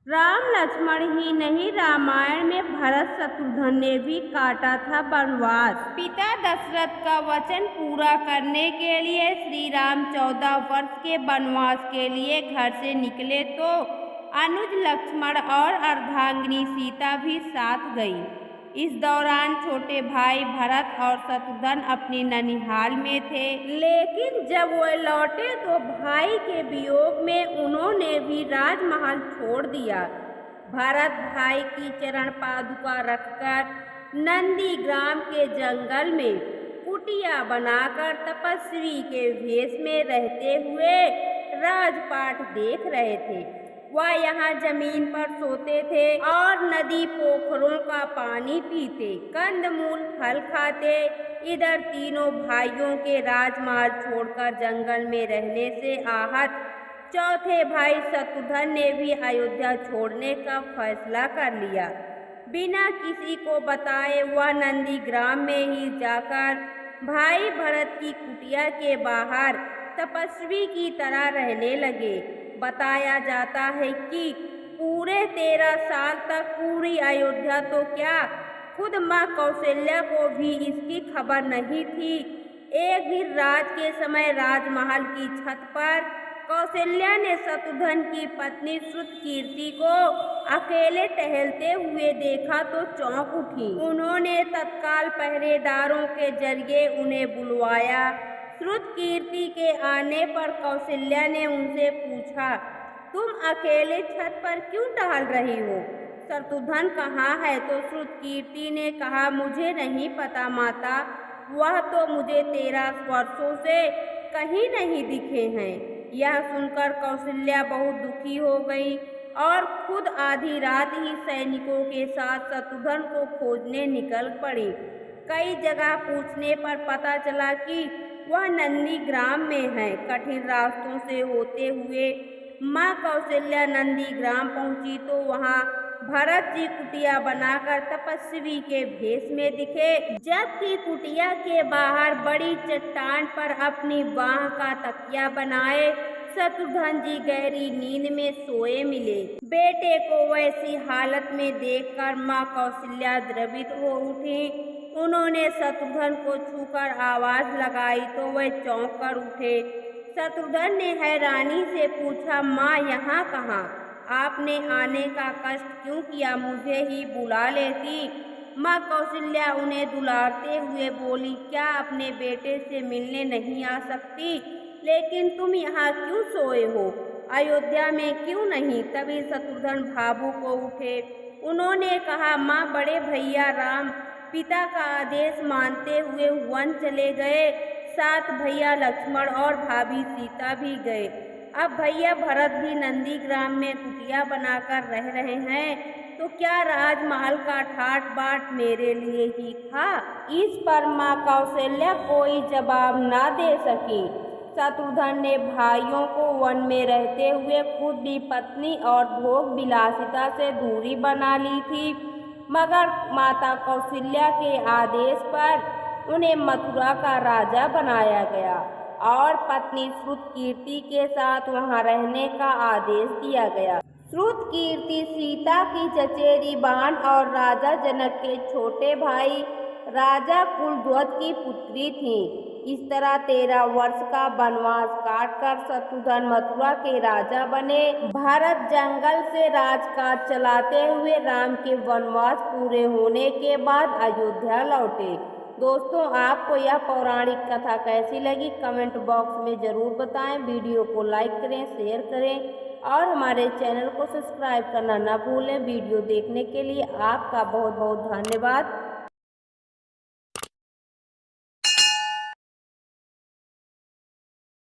राम लक्ष्मण ही नहीं, रामायण में भरत शत्रुघ्न ने भी काटा था वनवास। पिता दशरथ का वचन पूरा करने के लिए श्री राम 14 वर्ष के वनवास के लिए घर से निकले तो अनुज लक्ष्मण और अर्धांगिनी सीता भी साथ गई। इस दौरान छोटे भाई भरत और शत्रुघ्न अपनी ननिहाल में थे, लेकिन जब वो लौटे तो भाई के वियोग में उन्होंने भी राजमहल छोड़ दिया। भरत भाई की चरण पादुका रखकर नंदीग्राम के जंगल में कुटिया बनाकर तपस्वी के भेष में रहते हुए राजपाट देख रहे थे। वह यहाँ जमीन पर सोते थे और नदी पोखरों का पानी पीते, कंदमूल फल खाते। इधर तीनों भाइयों के राजमहल छोड़कर जंगल में रहने से आहत चौथे भाई शत्रुघ्न ने भी अयोध्या छोड़ने का फैसला कर लिया। बिना किसी को बताए वह नंदीग्राम में ही जाकर भाई भरत की कुटिया के बाहर तपस्वी की तरह रहने लगे। बताया जाता है कि पूरे 13 साल तक पूरी अयोध्या तो क्या, खुद माँ कौशल्या को भी इसकी खबर नहीं थी। एक दिन रात के समय राजमहल की छत पर कौशल्या ने शत्रुघ्न की पत्नी श्रुतकीर्ति को अकेले टहलते हुए देखा तो चौंक उठी। उन्होंने तत्काल पहरेदारों के जरिए उन्हें बुलवाया। श्रुतकीर्ति के आने पर कौशल्या ने उनसे पूछा, तुम अकेले छत पर क्यों टहल रही हो? शत्रुघ्न कहाँ है? तो श्रुतकीर्ति ने कहा, मुझे नहीं पता माता, वह तो मुझे 13 वर्षों से कहीं नहीं दिखे हैं। यह सुनकर कौशल्या बहुत दुखी हो गई और खुद आधी रात ही सैनिकों के साथ शत्रुघ्न को खोजने निकल पड़ी। कई जगह पूछने पर पता चला कि वह नंदीग्राम में है। कठिन रास्तों से होते हुए माँ कौशल्या नंदीग्राम पहुंची तो वहां भरत जी कुटिया बनाकर तपस्वी के भेष में दिखे, जबकि कुटिया के बाहर बड़ी चट्टान पर अपनी बाह का तकिया बनाए शत्रुघ्न जी गहरी नींद में सोए मिले। बेटे को वैसी हालत में देखकर माँ कौशल्या द्रवित हो उठी। उन्होंने शत्रुघ्न को छूकर आवाज लगाई तो वह चौंक कर उठे। शत्रुघ्न ने हैरानी से पूछा, माँ यहाँ कहाँ? आपने आने का कष्ट क्यों किया? मुझे ही बुला लेती। माँ कौशल्या उन्हें दुलारते हुए बोली, क्या अपने बेटे से मिलने नहीं आ सकती? लेकिन तुम यहाँ क्यों सोए हो? अयोध्या में क्यों नहीं? तभी शत्रुघ्न भावुक हो उठे। उन्होंने कहा, माँ, बड़े भैया राम पिता का आदेश मानते हुए वन चले गए, साथ भैया लक्ष्मण और भाभी सीता भी गए। अब भैया भरत भी नंदीग्राम में कुटिया बनाकर रह रहे हैं, तो क्या राजमहल का ठाट बाट मेरे लिए ही था? इस पर माँ कौशल्या कोई जवाब न दे सकी। शत्रुघ्न ने भाइयों को वन में रहते हुए खुद भी पत्नी और भोग विलासिता से दूरी बना ली थी, मगर माता कौशल्या के आदेश पर उन्हें मथुरा का राजा बनाया गया और पत्नी श्रुतकीर्ति के साथ वहां रहने का आदेश दिया गया। श्रुतकीर्ति सीता की चचेरी बहन और राजा जनक के छोटे भाई राजा कुलध्वज की पुत्री थी। इस तरह 13 वर्ष का वनवास काटकर शत्रुघ्न मथुरा के राजा बने। भरत जंगल से राजकाज चलाते हुए राम के वनवास पूरे होने के बाद अयोध्या लौटे। दोस्तों, आपको यह पौराणिक कथा कैसी लगी कमेंट बॉक्स में ज़रूर बताएं। वीडियो को लाइक करें, शेयर करें और हमारे चैनल को सब्सक्राइब करना न भूलें। वीडियो देखने के लिए आपका बहुत बहुत धन्यवाद।